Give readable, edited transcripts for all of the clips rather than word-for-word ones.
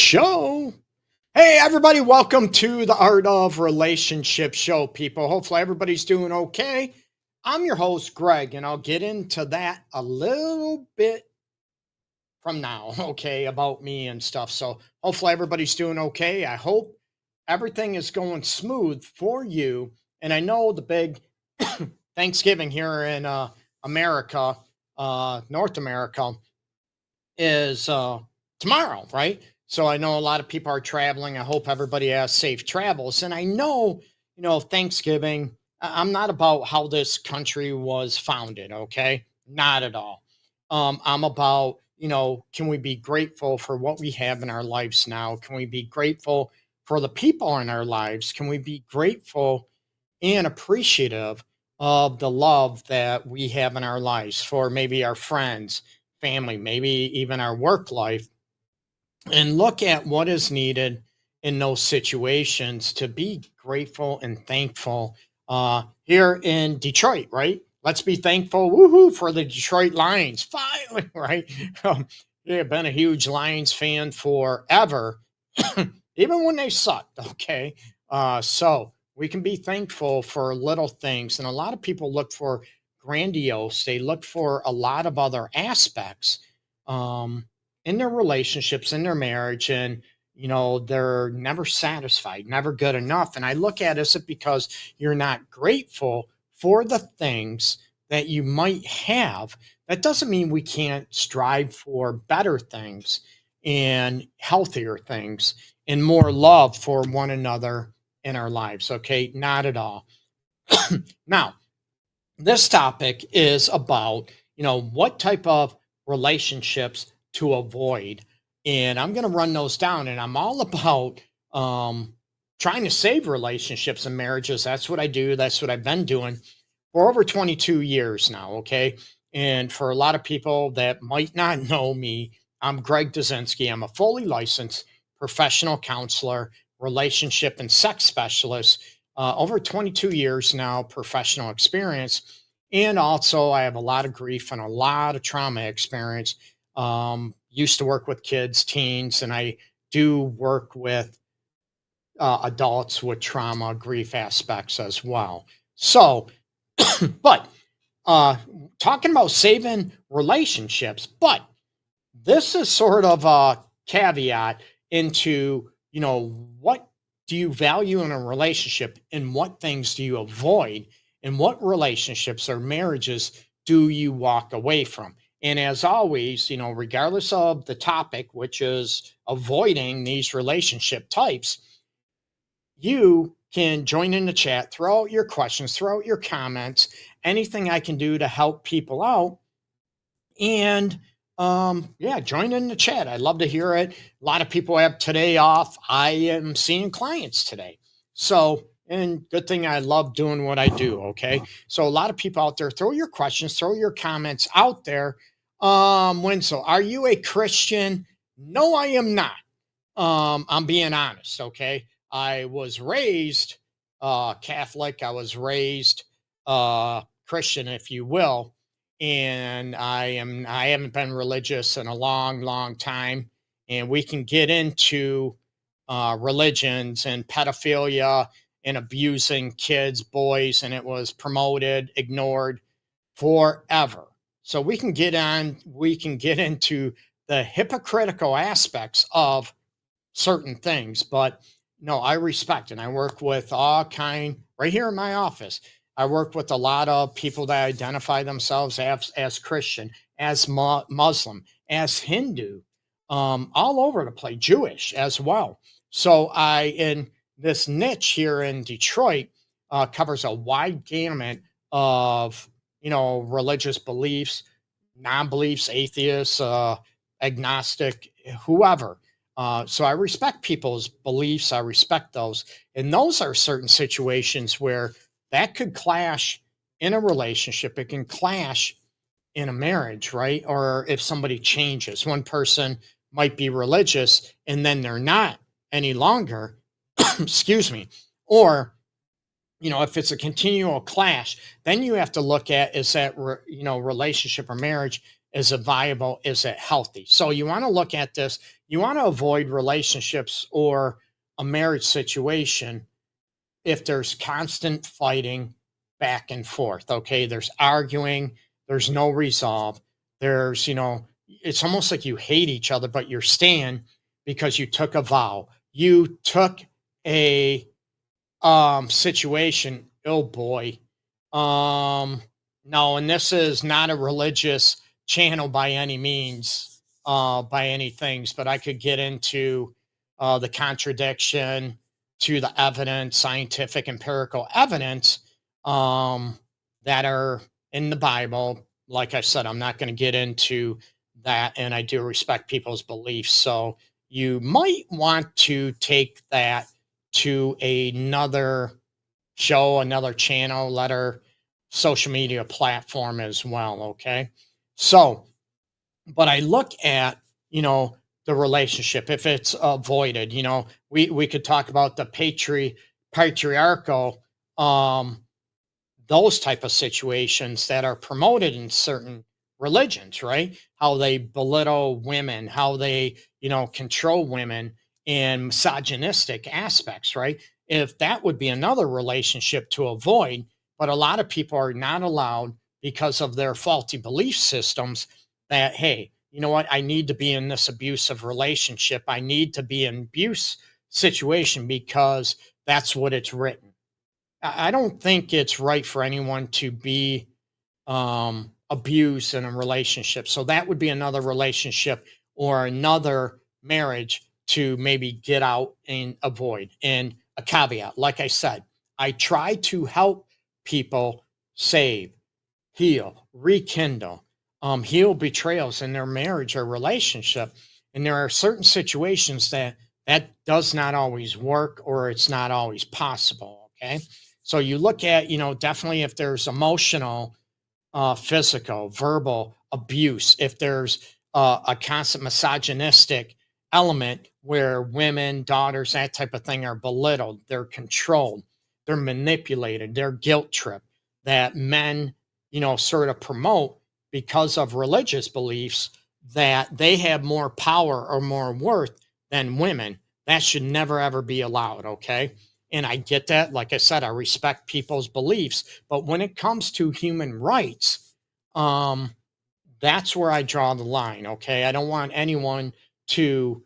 show. Hey, everybody, welcome to the Art of Relationship show, people. Hopefully, everybody's doing okay. I'm your host, Greg, and I'll get into that a little bit from now, okay, about me and stuff. So, hopefully, everybody's doing okay. I hope everything is going smooth for you. And I know the big Thanksgiving here in America, North America, is tomorrow, right? So I know a lot of people are traveling. I hope everybody has safe travels. And I know, Thanksgiving, I'm not about how this country was founded, okay? Not at all. I'm about, can we be grateful for what we have in our lives now? Can we be grateful for the people in our lives? Can we be grateful and appreciative of the love that we have in our lives for maybe our friends, family, maybe even our work life, and look at what is needed in those situations to be grateful and thankful. Here in Detroit, right? Let's be thankful, woohoo, for the Detroit Lions. Finally, right? Yeah, been a huge Lions fan forever, even when they sucked. Okay, so we can be thankful for little things, and a lot of people look for grandiose. They look for a lot of other aspects. In their relationships, in their marriage, and they're never satisfied, never good enough. And I look at it as it because you're not grateful for the things that you might have. That doesn't mean we can't strive for better things and healthier things and more love for one another in our lives. Okay, not at all. Now, this topic is about what type of relationships to avoid, and I'm going to run those down. And I'm all about trying to save relationships and marriages. That's what I do. That's what I've been doing for over 22 years now. Okay, and for a lot of people that might not know me, I'm Greg Dudzinski. I'm a fully licensed professional counselor, relationship and sex specialist, over 22 years now, professional experience. And also, I have a lot of grief and a lot of trauma experience. Used to work with kids, teens, and I do work with adults with trauma, grief aspects as well. So, but uh, talking about saving relationships, but this is sort of a caveat into, what do you value in a relationship and what things do you avoid and what relationships or marriages do you walk away from? And as always, regardless of the topic, which is avoiding these relationship types, you can join in the chat, throw out your questions, throw out your comments, anything I can do to help people out. And yeah, join in the chat. I'd love to hear it. A lot of people have today off. I am seeing clients today. So, and good thing I love doing what I do. Okay. So a lot of people out there, throw your questions, throw your comments out there. Winslow, are you a Christian? No, I am not. I'm being honest. Okay. I was raised Catholic. I was raised Christian, if you will, and I haven't been religious in a long, long time. And we can get into religions and pedophilia and abusing kids, boys, and it was promoted, ignored forever. So we can get into the hypocritical aspects of certain things, but no, I respect and I work with all kind right here in my office. I work with a lot of people that identify themselves as Christian, as Muslim, as Hindu, all over the place, Jewish as well. So I, in this niche here in Detroit, covers a wide gamut of, religious beliefs, non-beliefs, atheists, agnostic, whoever. So I respect people's beliefs. I respect those. And those are certain situations where that could clash in a relationship. It can clash in a marriage, right? Or if somebody changes, one person might be religious and then they're not any longer, excuse me. Or, if it's a continual clash, then you have to look at is that, relationship or marriage, Is it viable? Is it healthy? So you want to look at this. You want to avoid relationships or a marriage situation if there's constant fighting back and forth. Okay. There's arguing, there's no resolve. There's, it's almost like you hate each other, but you're staying because you took a vow. You took a situation. Oh boy. Um no, and this is not a religious channel by any means, by any things, but I could get into the contradiction to the evidence, scientific empirical evidence, um that are in the Bible. Like I said, I'm not going to get into that, and I do respect people's beliefs. So you might want to take that to another show, another channel, letter, social media platform as well. Okay. So, but I look at, the relationship, if it's avoided, we could talk about the patriarchal, um, those type of situations that are promoted in certain religions, right? How they belittle women, how they, control women, and misogynistic aspects, right? If that would be another relationship to avoid, but a lot of people are not allowed because of their faulty belief systems that, hey, you know what? I need to be in this abusive relationship. I need to be in abuse situation because that's what it's written. I don't think it's right for anyone to be abused in a relationship. So that would be another relationship or another marriage to maybe get out and avoid. And a caveat, like I said, I try to help people save, heal, rekindle, heal betrayals in their marriage or relationship. And there are certain situations that does not always work, or it's not always possible. Okay. So you look at, definitely if there's emotional, physical, verbal abuse, if there's a constant misogynistic element where women, daughters, that type of thing are belittled, they're controlled, they're manipulated, they're guilt tripped, that men, sort of promote because of religious beliefs that they have more power or more worth than women. That should never, ever be allowed. Okay. And I get that. Like I said, I respect people's beliefs. But when it comes to human rights, um, that's where I draw the line. Okay. I don't want anyone to,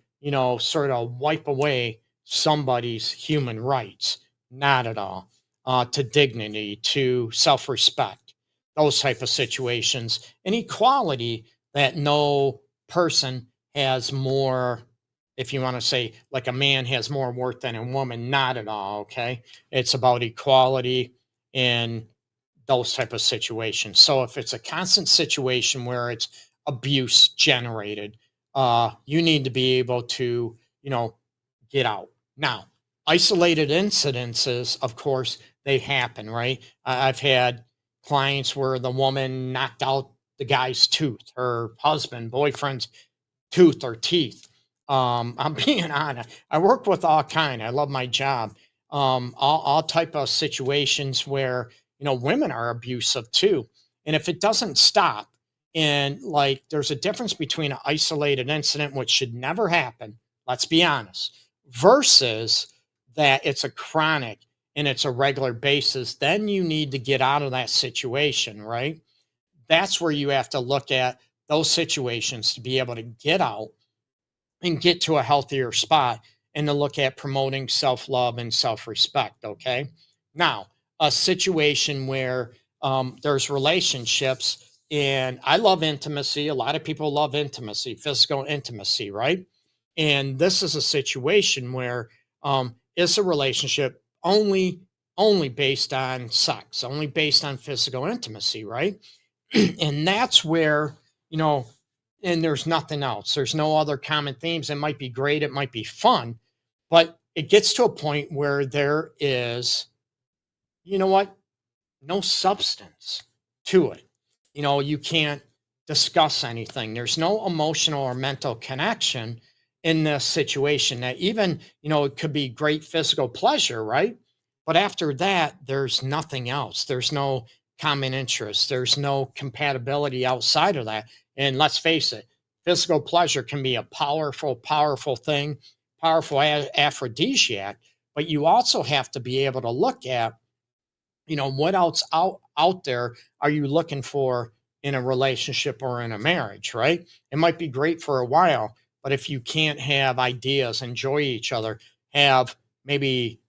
sort of wipe away somebody's human rights. Not at all. To dignity, to self respect, those type of situations, and equality, that no person has more, if you want to say like a man has more worth than a woman. Not at all. Okay. It's about equality in those type of situations. So if it's a constant situation where it's abuse generated, you need to be able to, get out. Now, isolated incidences, of course, they happen, right? I've had clients where the woman knocked out the guy's tooth, her husband, boyfriend's tooth or teeth. I'm being honest. I work with all kind. I love my job. All type of situations where, women are abusive too. And if it doesn't stop, and like there's a difference between an isolated incident, which should never happen, let's be honest, versus that it's a chronic and it's a regular basis, then you need to get out of that situation, right? That's where you have to look at those situations to be able to get out and get to a healthier spot, and to look at promoting self love and self respect. Okay. Now, a situation where there's relationships, and I love intimacy. A lot of people love intimacy, physical intimacy, right? And this is a situation where it's a relationship only based on sex, only based on physical intimacy, right? And that's where, you know, and there's nothing else. There's no other common themes. It might be great, it might be fun, but it gets to a point where there is, you know what, no substance to it. You can't discuss anything. There's no emotional or mental connection in this situation, that even, it could be great physical pleasure, right? But after that, there's nothing else. There's no common interest. There's no compatibility outside of that. And let's face it, physical pleasure can be a powerful, powerful thing, powerful aphrodisiac, but you also have to be able to look at, what else out there are you looking for in a relationship or in a marriage, right? It might be great for a while, but if you can't have ideas, enjoy each other, have maybe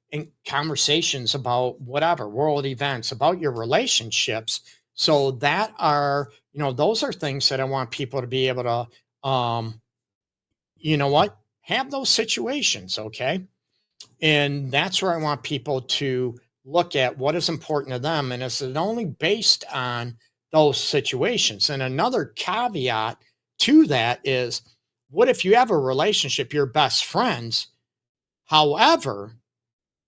conversations about whatever world events, about your relationships, so that are, those are things that I want people to be able to, have those situations. Okay, and that's where I want people to look at what is important to them. And is it only based on those situations? And another caveat to that is, what if you have a relationship, you're best friends? However,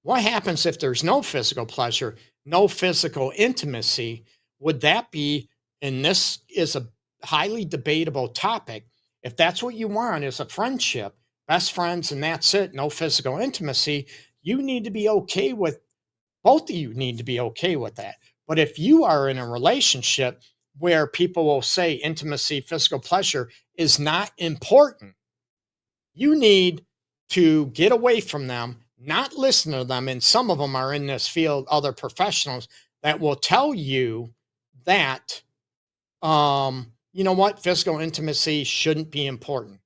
what happens if there's no physical pleasure, no physical intimacy? Would that be, and this is a highly debatable topic, if that's what you want is a friendship, best friends, and that's it, no physical intimacy, you need to be okay with, both of you need to be okay with that. But if you are in a relationship where people will say intimacy, physical pleasure is not important, you need to get away from them, not listen to them. And some of them are in this field, other professionals that will tell you that, you know what, physical intimacy shouldn't be important.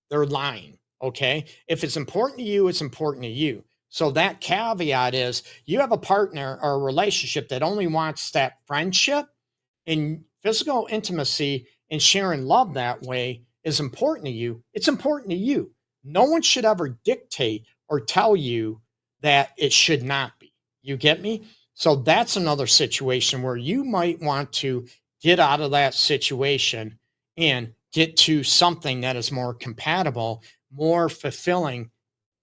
They're lying. Okay. If it's important to you, it's important to you. So that caveat is, you have a partner or a relationship that only wants that friendship, and physical intimacy and sharing love that way is important to you. It's important to you. No one should ever dictate or tell you that it should not be. You get me? So that's another situation where you might want to get out of that situation and get to something that is more compatible, more fulfilling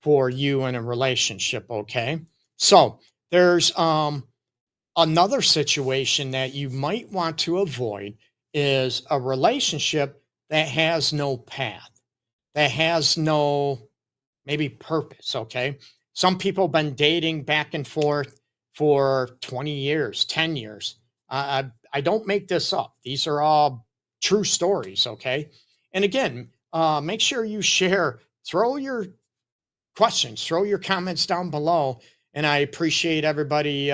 for you in a relationship. Okay. So there's another situation that you might want to avoid is a relationship that has no path, that has no maybe purpose. Okay. Some people have been dating back and forth for 20 years, 10 years. I don't make this up. These are all true stories. Okay. And again, make sure you share, throw your questions, throw your comments down below. And I appreciate everybody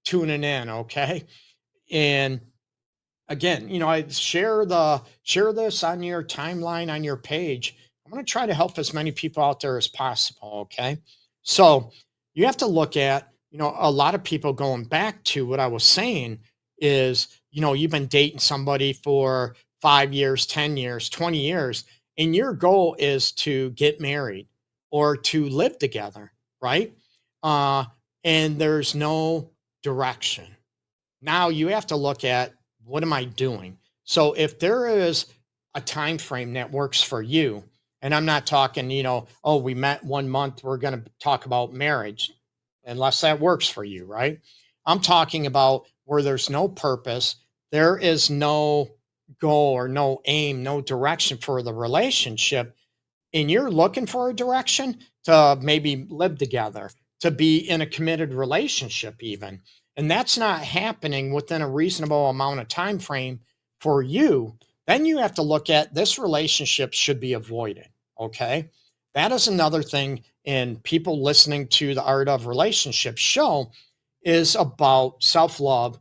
tuning in. Okay. And again, I share this on your timeline, on your page. I'm going to try to help as many people out there as possible. Okay. So you have to look at, a lot of people, going back to what I was saying is, you've been dating somebody for 5 years, 10 years, 20 years, and your goal is to get married or to live together. Right. Uh, and there's no direction. Now you have to look at, what am I doing? So if there is a time frame that works for you, and I'm not talking, oh, we met 1 month, we're going to talk about marriage, unless that works for you, right? I'm talking about where there's no purpose, there is no goal or no aim, no direction for the relationship, and you're looking for a direction to maybe live together, to be in a committed relationship even, and that's not happening within a reasonable amount of time frame for you, then you have to look at, this relationship should be avoided. Okay, that is another thing. And people listening to the Art of Relationship show is about self-love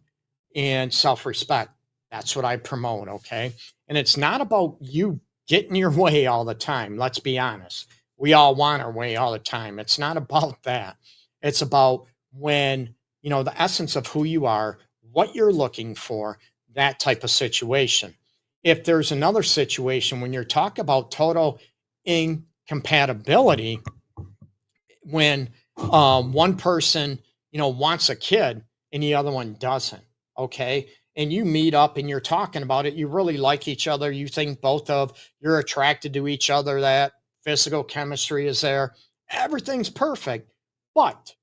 and self-respect. That's what I promote. Okay, and it's not about you getting your way all the time. Let's be honest, we all want our way all the time. It's not about that. It's about when, the essence of who you are, what you're looking for, that type of situation. If there's another situation when you're talking about total incompatibility, when one person, wants a kid and the other one doesn't. Okay. And you meet up and you're talking about it. You really like each other. You think you're attracted to each other, that physical chemistry is there. Everything's perfect. But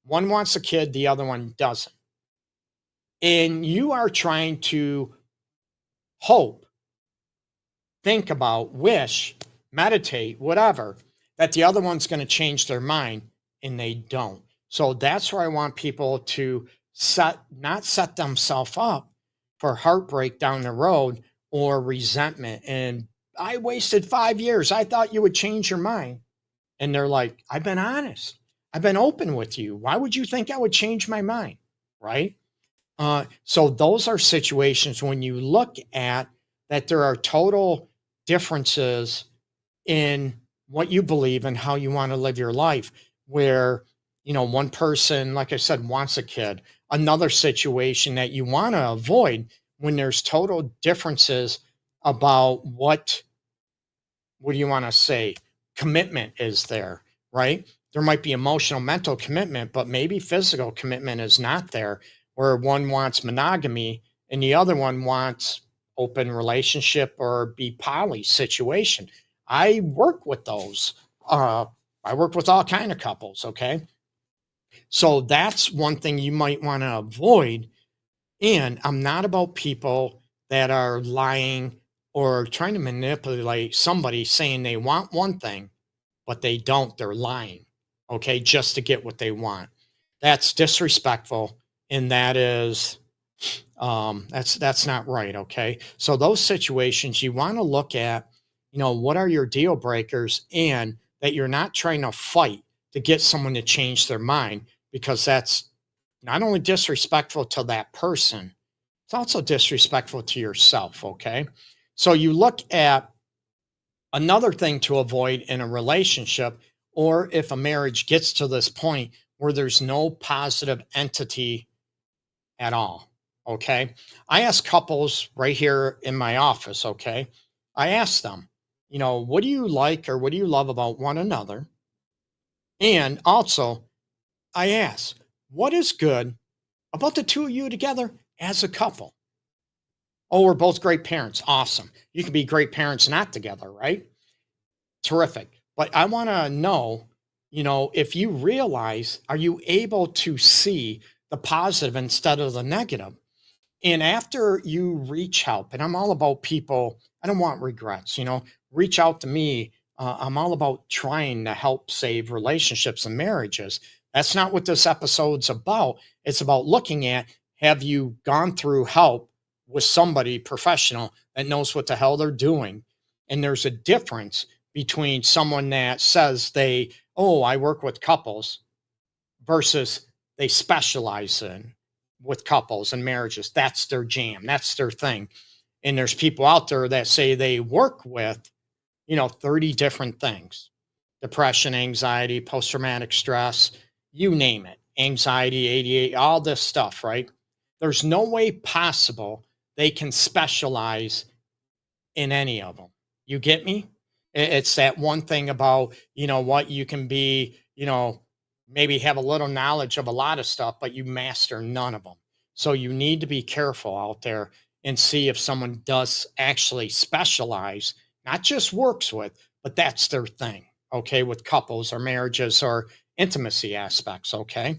one wants a kid, the other one doesn't. And you are trying to hope, think about, wish, meditate, whatever, that the other one's going to change their mind, and they don't. So that's where I want people to not set themselves up for heartbreak down the road or resentment. And I wasted 5 years. I thought you would change your mind. And they're like, I've been honest. I've been open with you. Why would you think I would change my mind? Right. So those are situations when you look at that there are total differences in what you believe and how you want to live your life. Where, one person, like I said, wants a kid, another situation that you want to avoid when there's total differences about what do you want to say? Commitment is there, right? There might be emotional, mental commitment, but maybe physical commitment is not there, where one wants monogamy and the other one wants open relationship or be poly situation. I work with those. Uh, I work with all kind of couples. Okay, so that's one thing you might want to avoid. And I'm not about people that are lying or trying to manipulate somebody saying they want one thing, but they don't. They're lying, okay, just to get what they want. That's disrespectful. And that's not right. Okay. So those situations you want to look at, what are your deal breakers, and that you're not trying to fight to get someone to change their mind, because that's not only disrespectful to that person, it's also disrespectful to yourself. Okay. So you look at another thing to avoid in a relationship, or if a marriage gets to this point where there's no positive entity at all. Okay. I ask couples right here in my office. Okay. I ask them, what do you like or what do you love about one another? And also, I ask, what is good about the two of you together as a couple? Oh, we're both great parents. Awesome. You can be great parents not together, right? Terrific. But I want to know, if you realize, are you able to see the positive instead of the negative? And after you reach help, and I'm all about people, I don't want regrets, reach out to me. I'm all about trying to help save relationships and marriages. That's not what this episode's about. It's about looking at, have you gone through help with somebody professional that knows what the hell they're doing? And there's a difference between someone that says oh, I work with couples versus they specialize in with couples and marriages. That's their jam. That's their thing. And there's people out there that say they work with, 30 different things: depression, anxiety, post traumatic stress, you name it, anxiety, ADHD, all this stuff, right? There's no way possible they can specialize in any of them. You get me? It's that one thing about, what you can be, maybe have a little knowledge of a lot of stuff, but you master none of them. So you need to be careful out there and see if someone does actually specialize, not just works with, but that's their thing. Okay. With couples or marriages or intimacy aspects. Okay.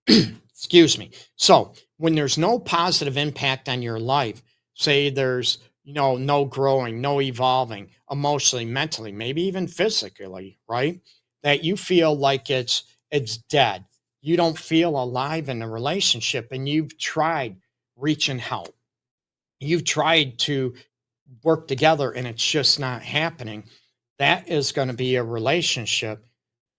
Excuse me. So when there's no positive impact on your life, say there's, no growing, no evolving emotionally, mentally, maybe even physically, right? That you feel like it's dead. You don't feel alive in the relationship, and you've tried reaching help. You've tried to work together and it's just not happening. That is going to be a relationship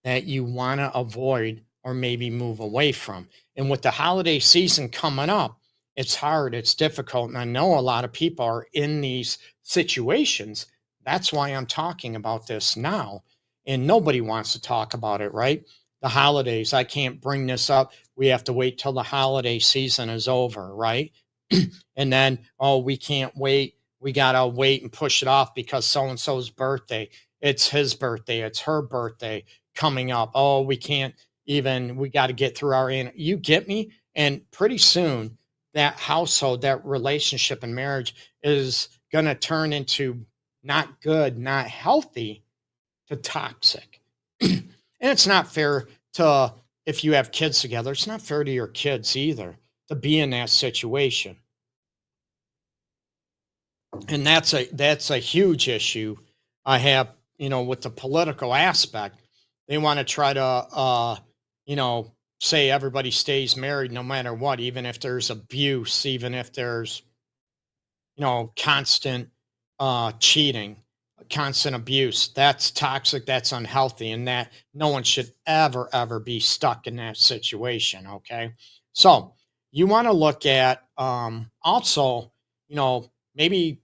that you want to avoid or maybe move away from. And with the holiday season coming up, it's hard, it's difficult. And I know a lot of people are in these situations. That's why I'm talking about this now. And nobody wants to talk about it, right? The holidays, I can't bring this up. We have to wait till the holiday season is over, right? And then, oh, we can't wait. We got to wait and push it off because so and so's birthday. It's his birthday. It's her birthday coming up. Oh, we can't even, we got to get through you get me? And pretty soon, that household, that relationship and marriage is going to turn into not good, not healthy, to toxic. And it's not fair to, if you have kids together, it's not fair to your kids either to be in that situation. And that's a huge issue I have, with the political aspect. They want to try to you know say everybody stays married no matter what, even if there's abuse, even if there's constant cheating, constant abuse. That's toxic, that's unhealthy, and that no one should ever be stuck in that situation. Okay. So you want to look at also, maybe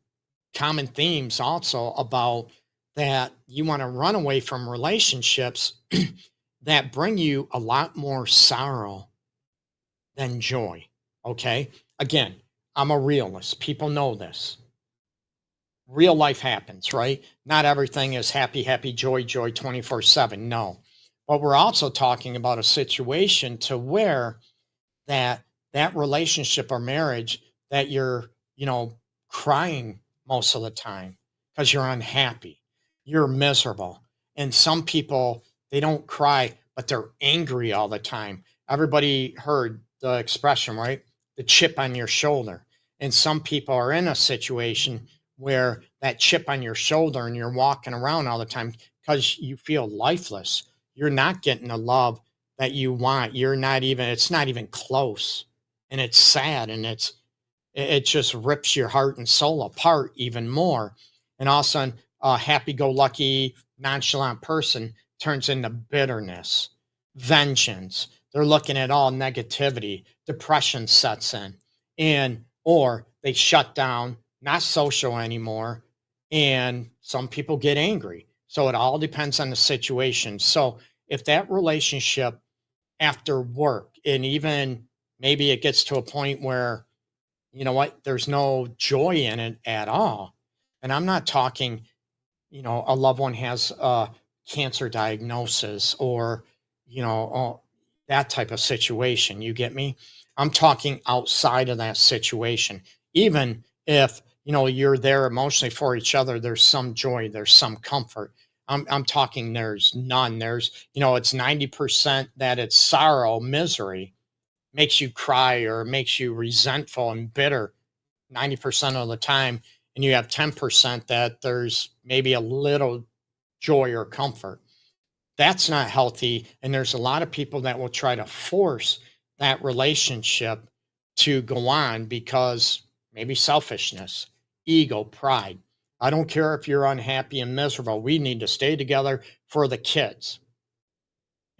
common themes also about that you want to run away from relationships that bring you a lot more sorrow than joy. Okay. Again, I'm a realist. People know this. Real life happens, right? Not everything is happy, joy 24/7. No. But we're also talking about a situation to where that relationship or marriage that you're, crying most of the time because you're unhappy, you're miserable. And some people, they don't cry, but they're angry all the time. Everybody heard the expression, right? The chip on your shoulder. And some people are in a situation where that chip on your shoulder and you're walking around all the time because you feel lifeless. You're not getting the love that you want. You're not even, it's not even close. And it's sad, and it just rips your heart and soul apart even more. And all of a sudden, a happy-go-lucky, nonchalant person turns into bitterness, vengeance. They're looking at all negativity. Depression sets in, and or they shut down, not social anymore. And some people get angry. So it all depends on the situation. So if that relationship after work, and even maybe it gets to a point where, you know what, there's no joy in it at all. And I'm not talking, a loved one has a cancer diagnosis, or, that type of situation. You get me? I'm talking outside of that situation. Even if, you're there emotionally for each other, there's some joy, there's some comfort. I'm talking there's none. There's, it's 90% that it's sorrow, misery, makes you cry or makes you resentful and bitter 90% of the time. And you have 10% that there's maybe a little joy or comfort. That's not healthy. And there's a lot of people that will try to force that relationship to go on because maybe selfishness, ego, pride. I don't care if you're unhappy and miserable. We need to stay together for the kids.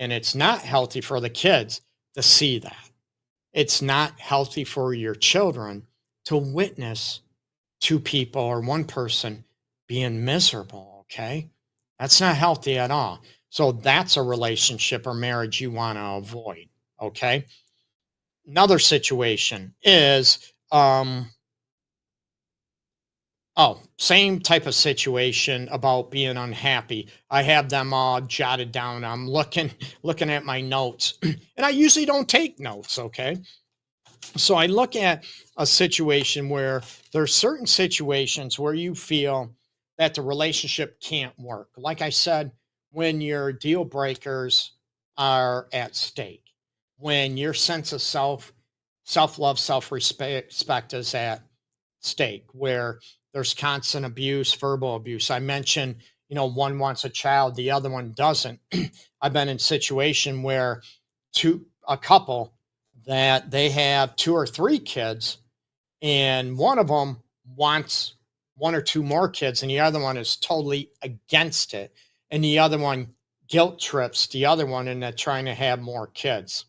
And it's not healthy for the kids to see that. It's not healthy for your children to witness two people or one person being miserable. Okay. That's not healthy at all. So that's a relationship or marriage you want to avoid. Okay. Another situation is, same type of situation about being unhappy. I have them all jotted down. I'm looking at my notes, and I usually don't take notes. Okay. So I look at a situation where there's certain situations where you feel that the relationship can't work. Like I said, when your deal breakers are at stake, when your sense of self-love, self-respect is at stake, where there's constant abuse, verbal abuse. I mentioned, one wants a child, the other one doesn't. I've been in a situation where a couple that they have two or three kids, and one of them wants one or two more kids, and the other one is totally against it. And the other one guilt trips the other one into trying to have more kids.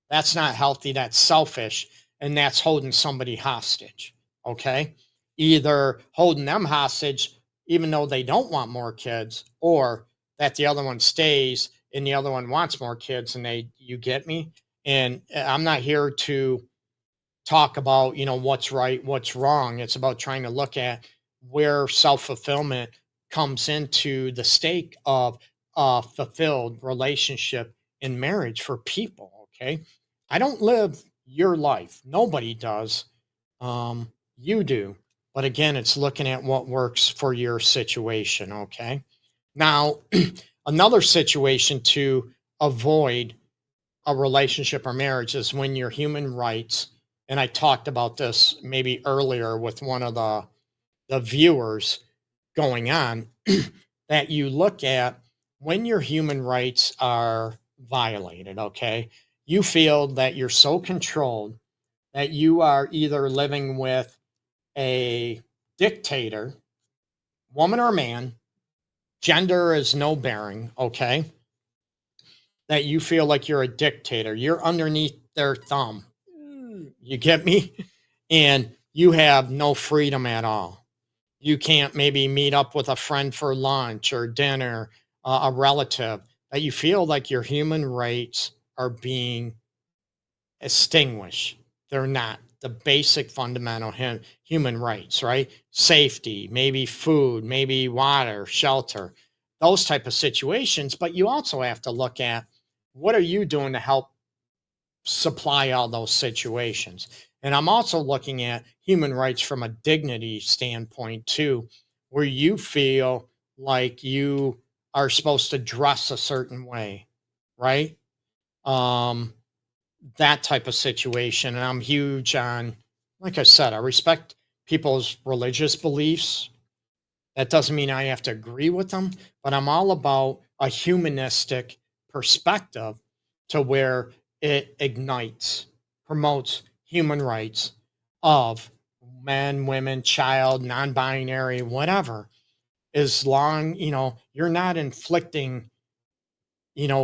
That's not healthy. That's selfish. And that's holding somebody hostage. Okay. Either holding them hostage, even though they don't want more kids, or that the other one stays and the other one wants more kids. And you get me? And I'm not here to talk about, what's right, what's wrong. It's about trying to look at where self-fulfillment comes into the stake of a fulfilled relationship in marriage for people. Okay. I don't live your life. Nobody does. You do. But again, it's looking at what works for your situation. Okay. Now, another situation to avoid a relationship or marriage is when your human rights, and I talked about this maybe earlier with one of the viewers going on, that you look at when your human rights are violated. Okay. You feel that you're so controlled that you are either living with a dictator, woman or man, gender is no bearing, okay? That you feel like you're a dictator, you're underneath their thumb. You get me? And you have no freedom at all. You can't maybe meet up with a friend for lunch or dinner, a relative, that you feel like your human rights are being extinguished. They're not. The basic fundamental human rights, right? Safety, maybe food, maybe water, shelter, those type of situations. But you also have to look at what are you doing to help supply all those situations. And I'm also looking at human rights from a dignity standpoint too, where you feel like you are supposed to dress a certain way, right? Um, that type of situation. And I'm huge on, like I said, I respect people's religious beliefs. That doesn't mean I have to agree with them, but I'm all about a humanistic perspective to where it ignites, promotes human rights of men, women, child, non binary, whatever. As long, you're not inflicting,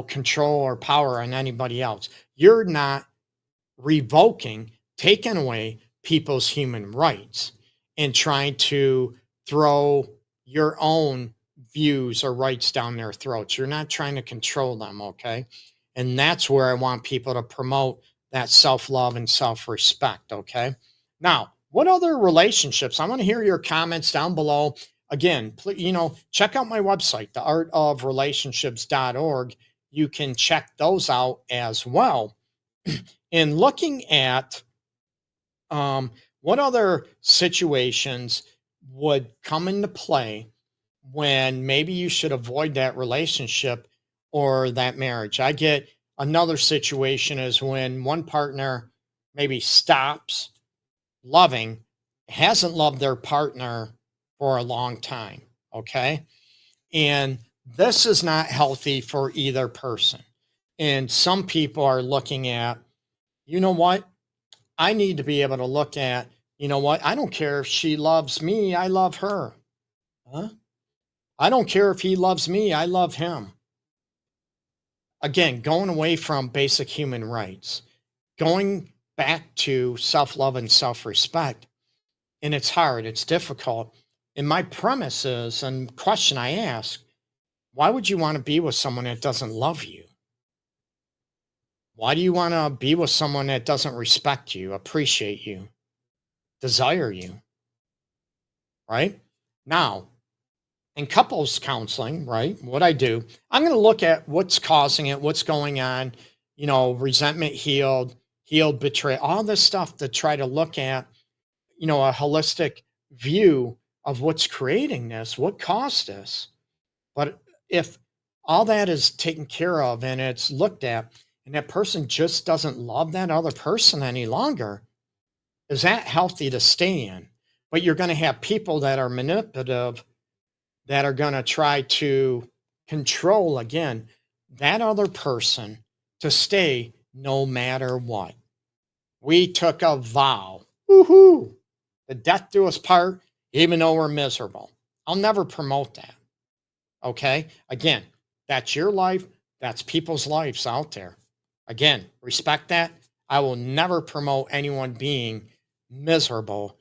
control or power on anybody else. You're not revoking, taking away people's human rights and trying to throw your own views or rights down their throats. You're not trying to control them, okay? And that's where I want people to promote that self love and self respect, okay? Now, what other relationships? I want to hear your comments down below. Again, please, check out my website, theartofrelationships.org. You can check those out as well in looking at what other situations would come into play when maybe you should avoid that relationship or that marriage. I get another situation is when one partner maybe stops loving, hasn't loved their partner for a long time. Okay. And this is not healthy for either person. And some people are looking at, you know what? I need to be able to look at, you know what? I don't care if she loves me, I love her. Huh? I don't care if he loves me, I love him. Again, going away from basic human rights, going back to self love and self respect. And it's hard, it's difficult. And my premise is, and question I ask, why would you want to be with someone that doesn't love you? Why do you want to be with someone that doesn't respect you, appreciate you, desire you? Right now, in couples counseling, right? What I do, I'm going to look at what's causing it, what's going on, resentment healed betrayal, all this stuff to try to look at, a holistic view of what's creating this, what caused this. But if all that is taken care of and it's looked at, and that person just doesn't love that other person any longer, is that healthy to stay in? But you're going to have people that are manipulative that are going to try to control again that other person to stay no matter what. We took a vow, woohoo, the death do us part, even though we're miserable. I'll never promote that. Okay. Again, that's your life. That's people's lives out there. Again, respect that. I will never promote anyone being miserable,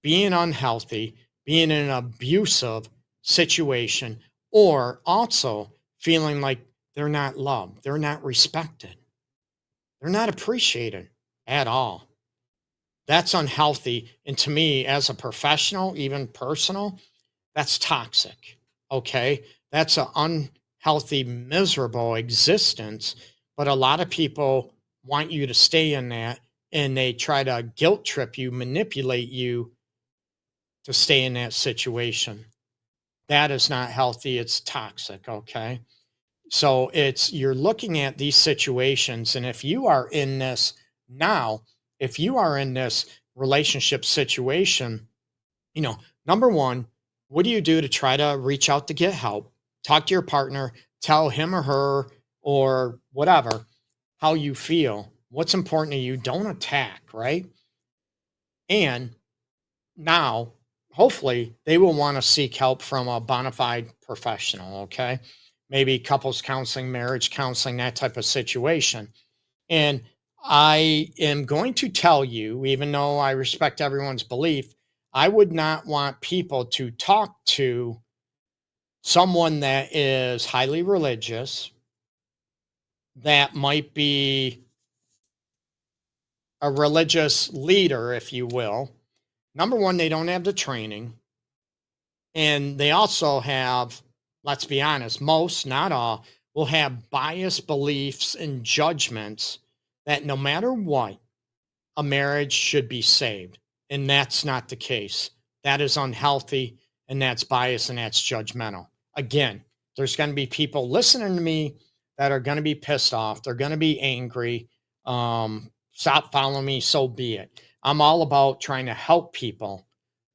being unhealthy, being in an abusive situation, or also feeling like they're not loved, they're not respected, they're not appreciated at all. That's unhealthy. And to me, as a professional, even personal, that's toxic. Okay. That's an unhealthy, miserable existence. But a lot of people want you to stay in that and they try to guilt trip you, manipulate you to stay in that situation. That is not healthy. It's toxic. Okay. So you're looking at these situations. And if you are in this now, if you are in this relationship situation, number one, what do you do to try to reach out to get help? Talk to your partner, tell him or her or whatever how you feel, what's important to you. Don't attack, right? And now hopefully they will want to seek help from a bona fide professional. Okay. Maybe couples counseling, marriage counseling, that type of situation. And I am going to tell you, even though I respect everyone's belief, I would not want people to talk to someone that is highly religious, that might be a religious leader, if you will. Number one, they don't have the training. And they also have, let's be honest, most, not all, will have biased beliefs and judgments that no matter what, a marriage should be saved. And that's not the case. That is unhealthy and that's biased and that's judgmental. Again, there's going to be people listening to me that are going to be pissed off. They're going to be angry. Stop following me, so be it. I'm all about trying to help people,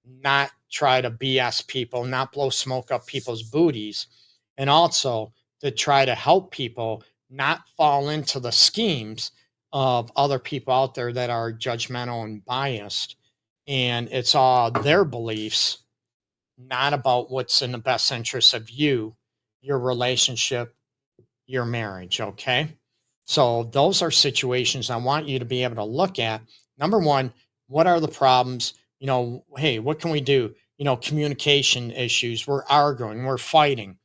not try to BS people, not blow smoke up people's booties, and also to try to help people not fall into the schemes of other people out there that are judgmental and biased. And it's all their beliefs, not about what's in the best interest of you, your relationship, your marriage. Okay. So those are situations I want you to be able to look at. Number one, what are the problems? Hey, what can we do? Communication issues. We're arguing, we're fighting.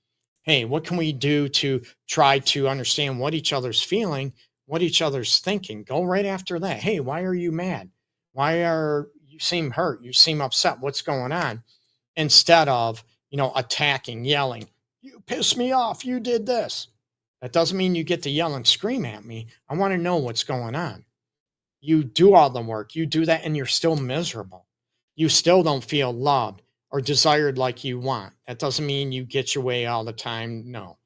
Hey, what can we do to try to understand what each other's feeling, what each other's thinking? Go right after that. Hey, why are you mad? Why are you seem hurt? You seem upset. What's going on? Instead of, attacking, yelling, you pissed me off. You did this. That doesn't mean you get to yell and scream at me. I want to know what's going on. You do all the work, you do that, and you're still miserable. You still don't feel loved or desired like you want. That doesn't mean you get your way all the time. No,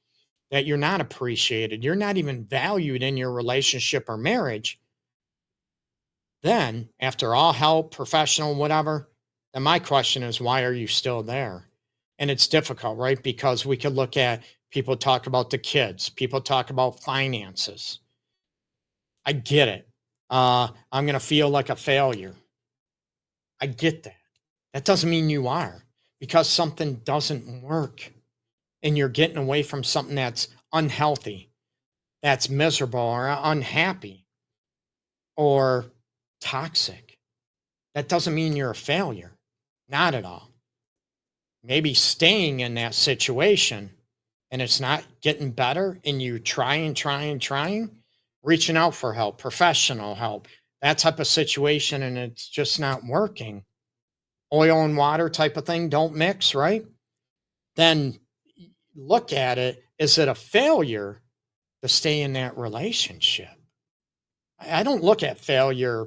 that you're not appreciated. You're not even valued in your relationship or marriage. Then, after all help, professional, whatever, then my question is, why are you still there? And it's difficult, right? Because we could look at people talk about the kids, people talk about finances. I get it. I'm going to feel like a failure. I get that. That doesn't mean you are, because something doesn't work and you're getting away from something that's unhealthy, that's miserable or unhappy or toxic. That doesn't mean you're a failure. Not at all. Maybe staying in that situation and it's not getting better and you trying, reaching out for help, professional help, that type of situation, and it's just not working. Oil and water type of thing don't mix, right? Then look at it. Is it a failure to stay in that relationship? I don't look at failure.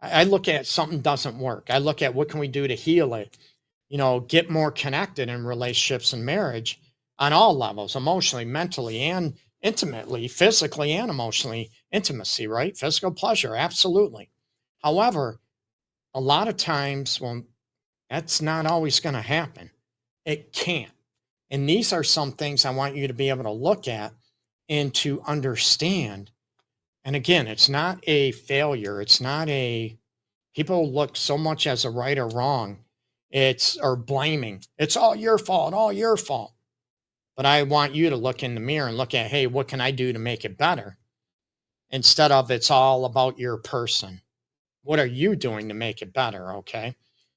I look at something doesn't work. I look at what can we do to heal it, get more connected in relationships and marriage on all levels, emotionally, mentally, and intimately, physically and emotionally. Intimacy, right? Physical pleasure, absolutely. However, a lot of times, well, that's not always going to happen. It can't. And these are some things I want you to be able to look at and to understand. And again, it's not a failure. It's not a, people look so much as a right or wrong. It's, or blaming. It's all your fault, all your fault. But I want you to look in the mirror and look at, hey, what can I do to make it better? Instead of it's all about your person. What are you doing to make it better? Okay.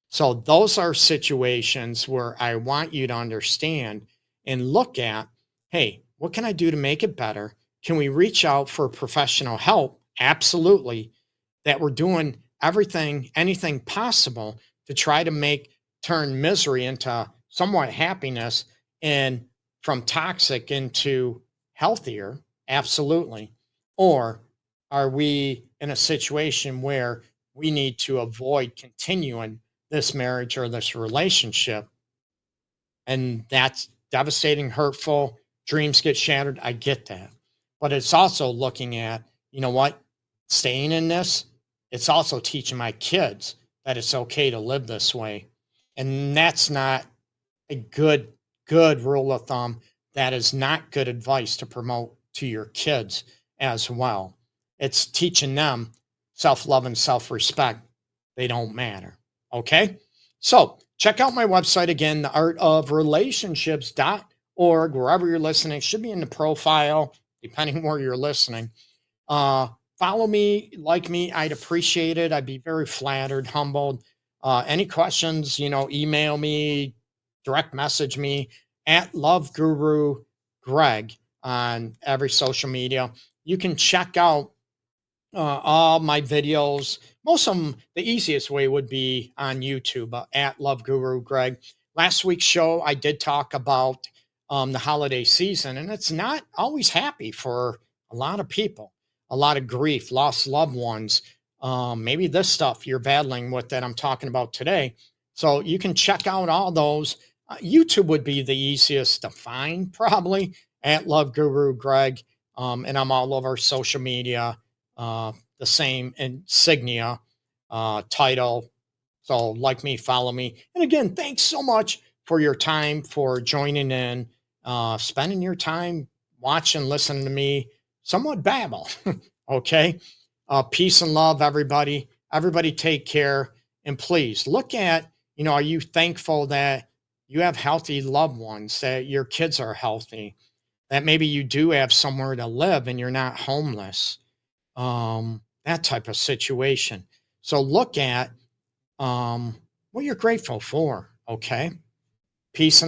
So those are situations where I want you to understand and look at, hey, what can I do to make it better? Can we reach out for professional help? Absolutely. That we're doing everything, anything possible to try to turn misery into somewhat happiness and from toxic into healthier. Absolutely. Or are we in a situation where we need to avoid continuing this marriage or this relationship? And that's devastating, hurtful, dreams get shattered. I get that. But it's also looking at, you know what, staying in this, it's also teaching my kids that it's okay to live this way. And that's not a good rule of thumb. That is not good advice to promote to your kids as well. It's teaching them self love and self respect. They don't matter. Okay. So Check out my website again, theartofrelationships.org. Wherever you're listening, it should be in the profile, depending where you're listening. Uh, Follow me, like me. I'd appreciate it. I'd be very flattered, humbled. Any questions, email me, direct message me at LoveGuruGreg on every social media. You can check out all my videos. Most of them, the easiest way would be on YouTube at Love Guru Greg. Last week's show, I did talk about the holiday season, and it's not always happy for a lot of people. A lot of grief, lost loved ones. Maybe this stuff you're battling with that I'm talking about today. So you can check out all those. YouTube would be the easiest to find, probably at Love Guru Greg. And I'm all over social media, the same insignia, title. So, like me, follow me. And again, thanks so much for your time, for joining in, spending your time watching, listening to me somewhat babble. Okay. Peace and love, everybody. Everybody take care. And please look at, are you thankful that you have healthy loved ones, that your kids are healthy, that maybe you do have somewhere to live and you're not homeless? That type of situation. So look at what you're grateful for. Okay. Peace and